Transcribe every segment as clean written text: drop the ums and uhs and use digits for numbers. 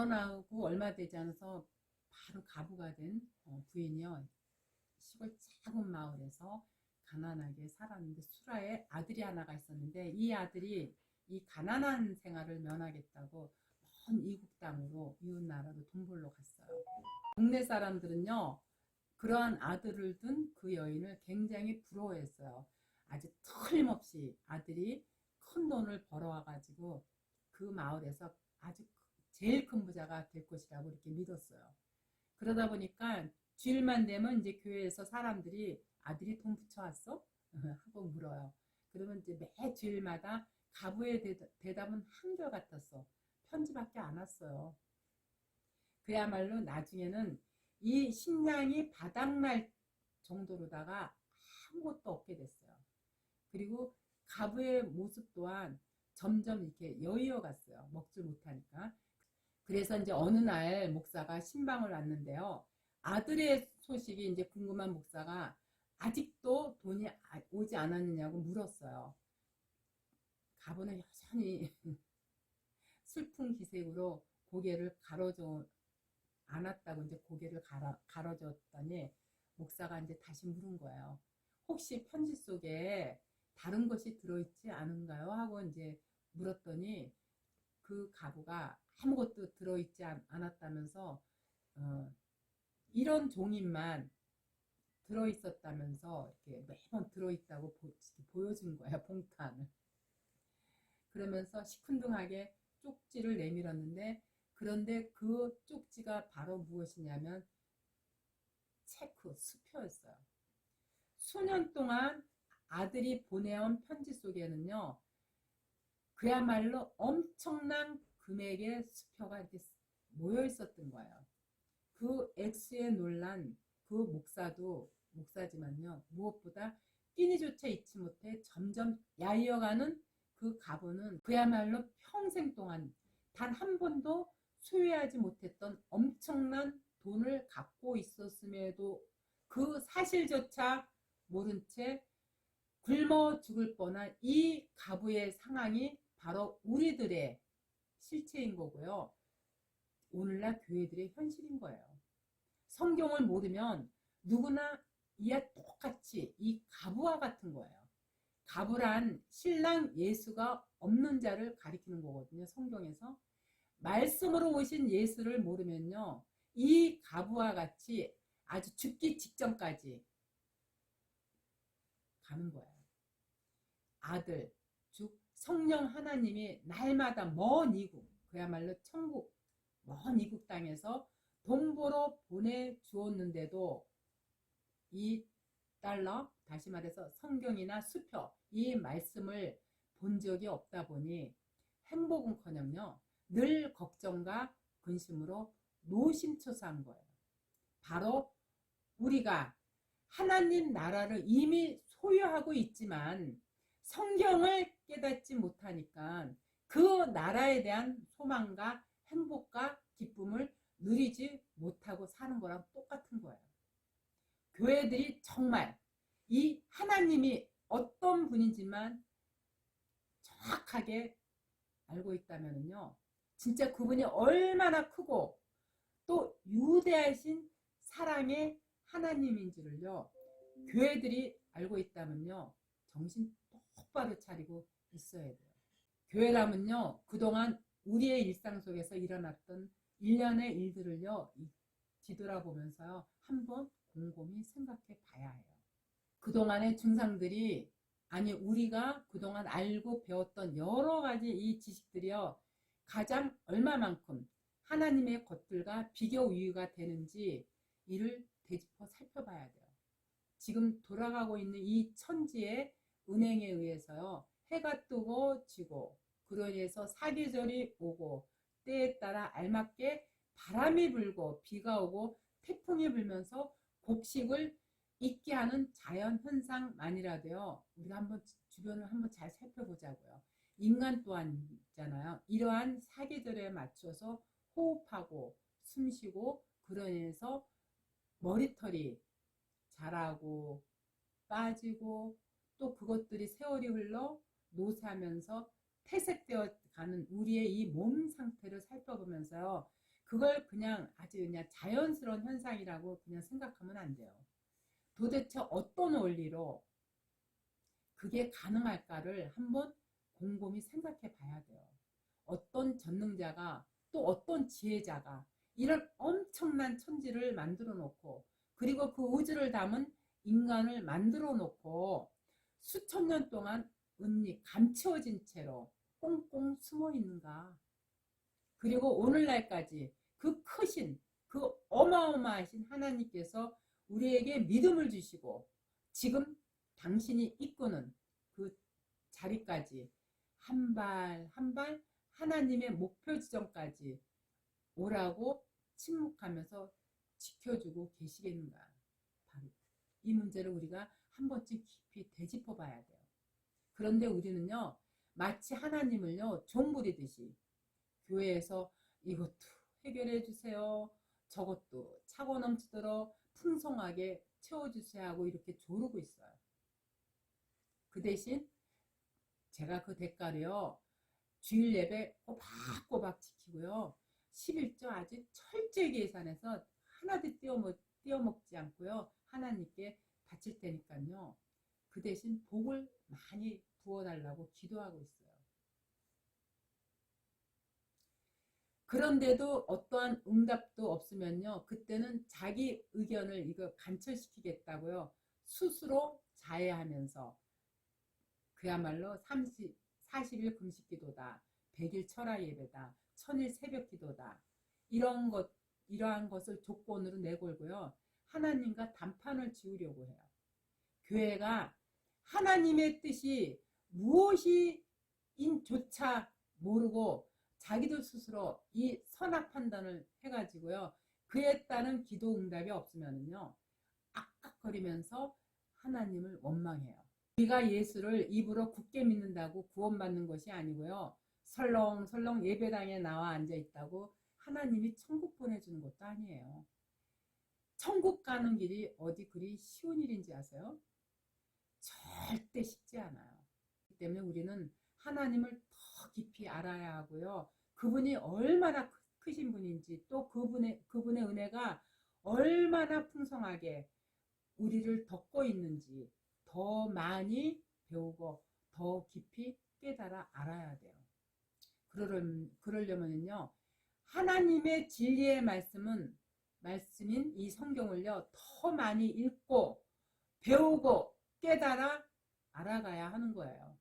결혼하고 얼마 되지 않아서 바로 가부가 된 부인이요. 시골 작은 마을에서 가난하게 살았는데 수라에 아들이 하나가 있었는데 이 아들이 이 가난한 생활을 면하겠다고 먼 이국 땅으로 이웃 나라로 돈 벌러 갔어요. 동네 사람들은요 그러한 아들을 둔 그 여인을 굉장히 부러워했어요. 아주 틀림없이 아들이 큰 돈을 벌어와 가지고 그 마을에서 아주 제일 큰 부자가 될 것이라고 이렇게 믿었어요. 그러다 보니까 주일만 되면 이제 교회에서 사람들이 아들이 돈 붙여왔어? 하고 물어요. 그러면 이제 매 주일마다 가부의 대답은 한결같았어. 편지밖에 안 왔어요. 그야말로 나중에는 이 식량이 바닥날 정도로다가 아무것도 없게 됐어요. 그리고 가부의 모습 또한 점점 이렇게 여의어 갔어요. 먹질 못하니까. 그래서 이제 어느 날 목사가 신방을 왔는데요. 아들의 소식이 이제 궁금한 목사가 아직도 돈이 오지 않았느냐고 물었어요. 가부는 여전히 슬픈 기색으로 고개를 가로줘 않았다고 이제 고개를 가로줬더니 목사가 이제 다시 물은 거예요. 혹시 편지 속에 다른 것이 들어있지 않은가요? 하고 이제 물었더니 그 가부가 아무것도 들어있지 않았다면서 이런 종이만 들어있었다면서 이렇게 매번 들어있다고 보여준 거예요. 봉탄을. 그러면서 시큰둥하게 쪽지를 내밀었는데 그런데 그 쪽지가 바로 무엇이냐면 체크, 수표였어요. 수년 동안 아들이 보내온 편지 속에는요. 그야말로 엄청난 금액의 수표가 이렇게 모여 있었던 거예요. 그 액수에 놀란 그 목사지만요. 무엇보다 끼니조차 잊지 못해 점점 야이어가는 그 가부는 그야말로 평생 동안 단 한 번도 소유하지 못했던 엄청난 돈을 갖고 있었음에도 그 사실조차 모른 채 굶어 죽을 뻔한 이 가부의 상황이 바로 우리들의 실체인 거고요. 오늘날 교회들의 현실인 거예요. 성경을 모르면 누구나 이와 똑같이 이 가부와 같은 거예요. 가부란 신랑 예수가 없는 자를 가리키는 거거든요. 성경에서. 말씀으로 오신 예수를 모르면요. 이 가부와 같이 아주 죽기 직전까지 가는 거예요. 아들, 즉 성령 하나님이 날마다 먼 이국, 그야말로 천국, 먼 이국 땅에서 동보로 보내주었는데도 이 달러, 다시 말해서 성경이나 수표, 이 말씀을 본 적이 없다 보니 행복은커녕요 늘 걱정과 근심으로 노심초사한 거예요. 바로 우리가 하나님 나라를 이미 소유하고 있지만 성경을 깨닫지 못하니까 그 나라에 대한 소망과 행복과 기쁨을 누리지 못하고 사는 거랑 똑같은 거예요. 교회들이 정말 이 하나님이 어떤 분인지만 정확하게 알고 있다면요. 진짜 그분이 얼마나 크고 또 유대하신 사랑의 하나님인 줄을요. 교회들이 알고 있다면요. 정신 똑바로 차리고 있어야 돼요. 교회라면요. 그동안 우리의 일상 속에서 일어났던 일련의 일들을요. 뒤돌아보면서요. 한번 곰곰이 생각해 봐야 해요. 그동안의 중상들이 아니 우리가 그동안 알고 배웠던 여러 가지 이 지식들이요. 가장 얼마만큼 하나님의 것들과 비교 우위가 되는지 이를 되짚어 살펴봐야 돼요. 지금 돌아가고 있는 이 천지의 은행에 의해서요. 해가 뜨고 지고 그로 인해서 사계절이 오고 때에 따라 알맞게 바람이 불고 비가 오고 태풍이 불면서 곡식을 있게 하는 자연 현상만이라도요. 우리가 한번 주변을 한번 잘 살펴보자고요. 인간 또한 있잖아요. 이러한 사계절에 맞춰서 호흡하고 숨쉬고 그로 인해서 머리털이 자라고 빠지고 또 그것들이 세월이 흘러 노쇠하면서 퇴색되어 가는 우리의 이 몸 상태를 살펴보면서요. 그걸 그냥 아주 그냥 자연스러운 현상이라고 그냥 생각하면 안 돼요. 도대체 어떤 원리로 그게 가능할까를 한번 곰곰이 생각해 봐야 돼요. 어떤 전능자가 또 어떤 지혜자가 이런 엄청난 천지를 만들어 놓고 그리고 그 우주를 담은 인간을 만들어 놓고 수천 년 동안 은닉 감추어진 채로 꽁꽁 숨어 있는가. 그리고 오늘날까지 그 크신 그 어마어마하신 하나님께서 우리에게 믿음을 주시고 지금 당신이 이끄는 그 자리까지 한 발 한 발 하나님의 목표 지점까지 오라고 침묵하면서 지켜주고 계시겠는가. 바로 이 문제를 우리가 한 번쯤 깊이 되짚어 봐야 돼요. 그런데 우리는요 마치 하나님을요 종 부리듯이 교회에서 이것도 해결해 주세요, 저것도 차고 넘치도록 풍성하게 채워주세요 하고 이렇게 조르고 있어요. 그 대신 제가 그 대가로요 주일 예배 꼬박꼬박 지키고요 11조 아주 철저히 계산해서 하나도 띄어먹지 않고요 하나님께 바칠 테니까요 그 대신 복을 많이 부어달라고 기도하고 있어요. 그런데도 어떠한 응답도 없으면요 그때는 자기 의견을 이거 관철시키겠다고요 스스로 자해하면서 그야말로 40일 금식기도다, 100일 철야 예배다, 1000일 새벽기도다 이러한 것을 조건으로 내걸고요 하나님과 단판을 지으려고 해요. 교회가 하나님의 뜻이 무엇인조차 모르고 자기들 스스로 이 선악 판단을 해가지고요 그에 따른 기도 응답이 없으면요 악악거리면서 하나님을 원망해요. 우리가 예수를 입으로 굳게 믿는다고 구원받는 것이 아니고요 설렁설렁 예배당에 나와 앉아 있다고 하나님이 천국 보내주는 것도 아니에요. 천국 가는 길이 어디 그리 쉬운 일인지 아세요? 절대 쉽지 않아요. 그렇기 때문에 우리는 하나님을 더 깊이 알아야 하고요 그분이 얼마나 크신 분인지 또 그분의 은혜가 얼마나 풍성하게 우리를 덮고 있는지 더 많이 배우고 더 깊이 깨달아 알아야 돼요. 그러려면요 하나님의 진리의 말씀인 이 성경을요 더 많이 읽고 배우고 깨달아 알아가야 하는 거예요.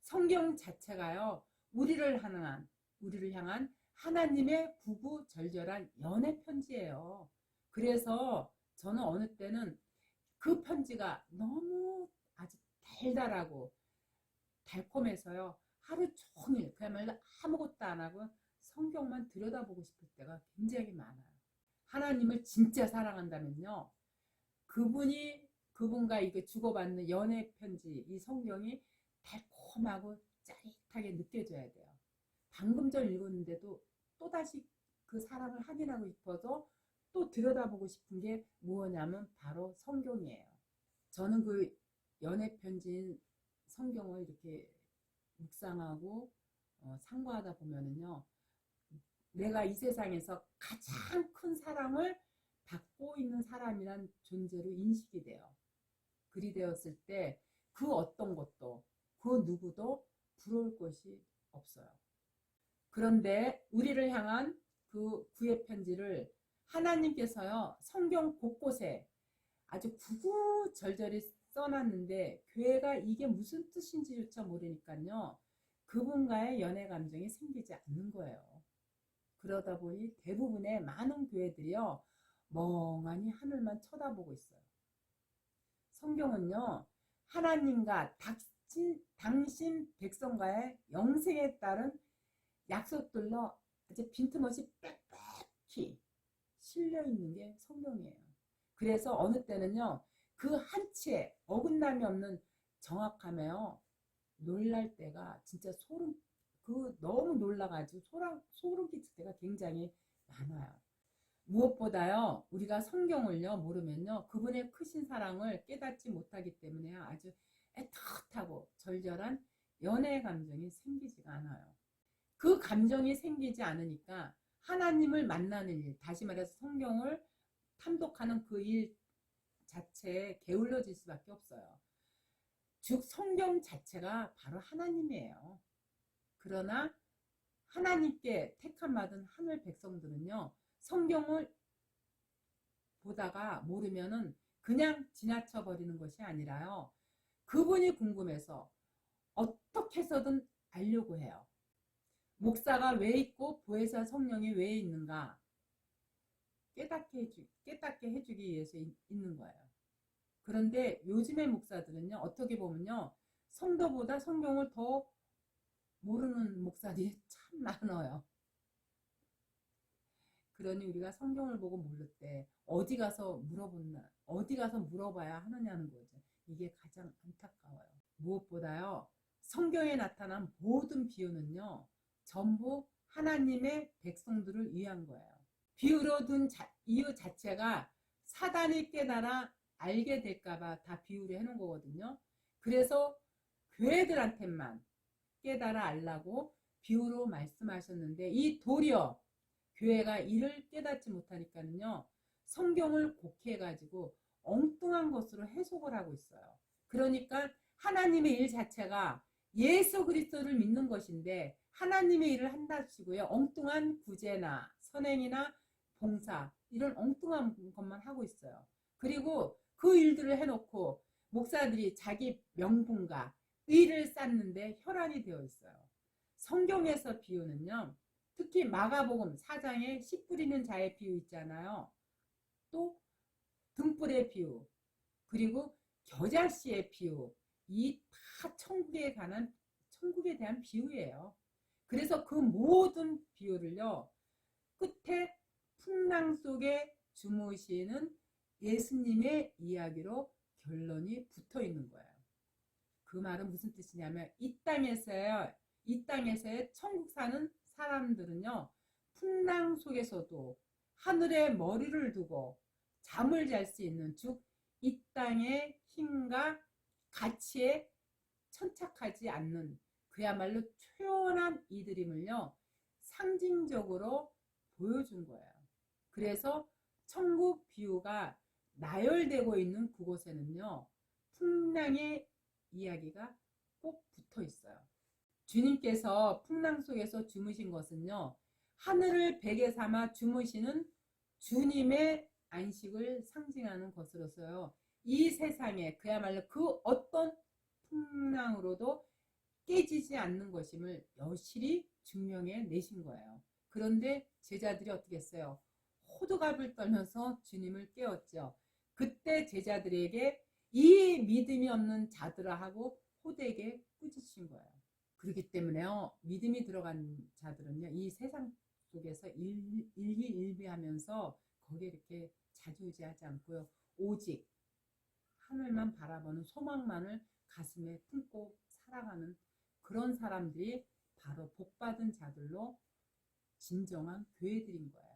성경 자체가요 우리를 향한 하나님의 구구절절한 연애 편지예요. 그래서 저는 어느 때는 그 편지가 너무 아주 달달하고 달콤해서요 하루 종일 그야말로 아무것도 안 하고 성경만 들여다보고 싶을 때가 굉장히 많아요. 하나님을 진짜 사랑한다면요 그분과 이게 주고받는 연애 편지 이 성경이 달콤하고 짜릿하게 느껴져야 돼요. 방금 전 읽었는데도 또다시 그 사랑을 확인하고 싶어서 또 들여다보고 싶은 게 뭐냐면 바로 성경이에요. 저는 그 연애 편지인 성경을 이렇게 묵상하고 상고하다 보면은요 내가 이 세상에서 가장 큰 사랑을 받고 있는 사람이란 존재로 인식이 돼요. 그리 되었을 때 그 어떤 것도 그 누구도 부러울 것이 없어요. 그런데 우리를 향한 그 구애 편지를 하나님께서요 성경 곳곳에 아주 구구절절히 써놨는데 교회가 이게 무슨 뜻인지조차 모르니까요 그분과의 연애 감정이 생기지 않는 거예요. 그러다 보니 대부분의 많은 교회들이요 멍하니 하늘만 쳐다보고 있어요. 성경은요 하나님과 당신 백성과의 영생에 따른 약속들로 아주 빈틈없이 빽빽히 실려있는 게 성경이에요. 그래서 어느 때는요 그 한치에 어긋남이 없는 정확함에요 놀랄 때가 진짜 너무 놀라가지고 소름 끼칠 때가 굉장히 많아요. 무엇보다요 우리가 성경을요 모르면요 그분의 크신 사랑을 깨닫지 못하기 때문에 아주 애틋하고 절절한 연애 감정이 생기지가 않아요. 그 감정이 생기지 않으니까 하나님을 만나는 일, 다시 말해서 성경을 탐독하는 그 일 자체에 게을러질 수밖에 없어요. 즉 성경 자체가 바로 하나님이에요. 그러나 하나님께 택함 받은 하늘 백성들은요, 성경을 보다가 모르면은 그냥 지나쳐 버리는 것이 아니라요, 그분이 궁금해서 어떻게 해서든 알려고 해요. 목사가 왜 있고 보혜사 성령이 왜 있는가 깨닫게 해주기 위해서 있는 거예요. 그런데 요즘의 목사들은요, 어떻게 보면요, 성도보다 성경을 더 모르는 목사들이 참 많아요. 그러니 우리가 성경을 보고 모를 때 어디 가서 물어봐야 하느냐는 거죠. 이게 가장 안타까워요. 무엇보다요, 성경에 나타난 모든 비유는요, 전부 하나님의 백성들을 위한 거예요. 비유로 둔 이유 자체가 사단이 깨달아 알게 될까봐 다 비유를 해놓은 거거든요. 그래서 교회들한테만 깨달아 알라고 비유로 말씀하셨는데, 이 도리어 교회가 이를 깨닫지 못하니까는요, 성경을 곡해가지고 엉뚱한 것으로 해석을 하고 있어요. 그러니까 하나님의 일 자체가 예수 그리스도를 믿는 것인데 하나님의 일을 한다시고요, 엉뚱한 구제나 선행이나 봉사, 이런 엉뚱한 것만 하고 있어요. 그리고 그 일들을 해놓고 목사들이 자기 명분과 의를 쌓는데 혈안이 되어 있어요. 성경에서 비유는요, 특히 마가복음 4장에 씨 뿌리는 자의 비유 있잖아요. 또 등불의 비유, 그리고 겨자씨의 비유, 이 다 천국에 대한 비유예요. 그래서 그 모든 비유를요, 끝에 풍랑 속에 주무시는 예수님의 이야기로 결론이 붙어 있는 거예요. 그 말은 무슨 뜻이냐면, 이 땅에서의 천국 사는 사람들은요, 풍랑 속에서도 하늘에 머리를 두고 잠을 잘 수 있는, 즉 이 땅의 힘과 가치에 천착하지 않는 그야말로 초연한 이들임을요, 상징적으로 보여준 거예요. 그래서 천국 비유가 나열되고 있는 그곳에는요, 풍랑의 이야기가 꼭 붙어 있어요. 주님께서 풍랑 속에서 주무신 것은요, 하늘을 베개 삼아 주무시는 주님의 안식을 상징하는 것으로서요, 이 세상에 그야말로 그 어떤 풍랑으로도 깨지지 않는 것임을 여실히 증명해 내신 거예요. 그런데 제자들이 어떻게 했어요? 호들갑을 떨면서 주님을 깨웠죠. 그때 제자들에게 이 믿음이 없는 자들아 하고 호되게 꾸짖으신 거예요. 그렇기 때문에요, 믿음이 들어간 자들은요, 이 세상 속에서 일희일비하면서 거기에 이렇게 좌지우지하지 않고요, 오직 하늘만 바라보는 소망만을 가슴에 품고 살아가는 그런 사람들이 바로 복받은 자들로 진정한 교회들인 거예요.